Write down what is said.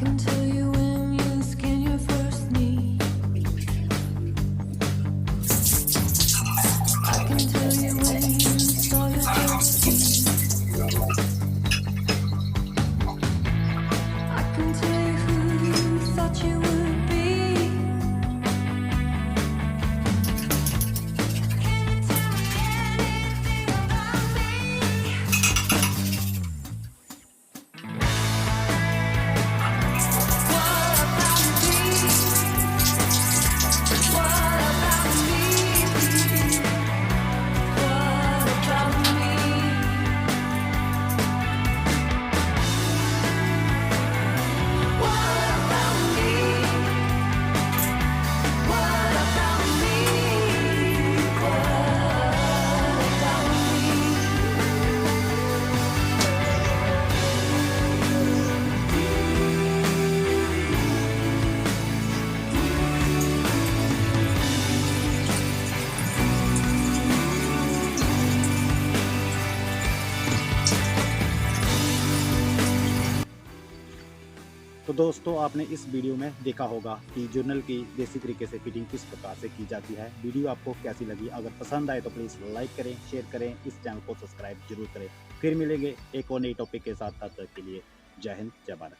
can tell you when you skin your first knee. I can tell you when you saw your first tea. I can tell you who you thought you would be. Can you tell me anything about me? What about me? What about me? What about me? What about me? What about me? What about तो दोस्तों, आपने इस video में देखा होगा कि journal की देसी तरीके से फिटिंग किस प्रकार से की जाती है। वीडियो आपको कैसी लगी? अगर पसंद आए तो प्लीज़ लाइक करें, शेयर करें, इस चैनल को सब्सक्राइब जरूर करें। फिर मिलेंगे एक और नई टॉपिक के साथ, तब तक के लिए जय हिंद, जय भारत।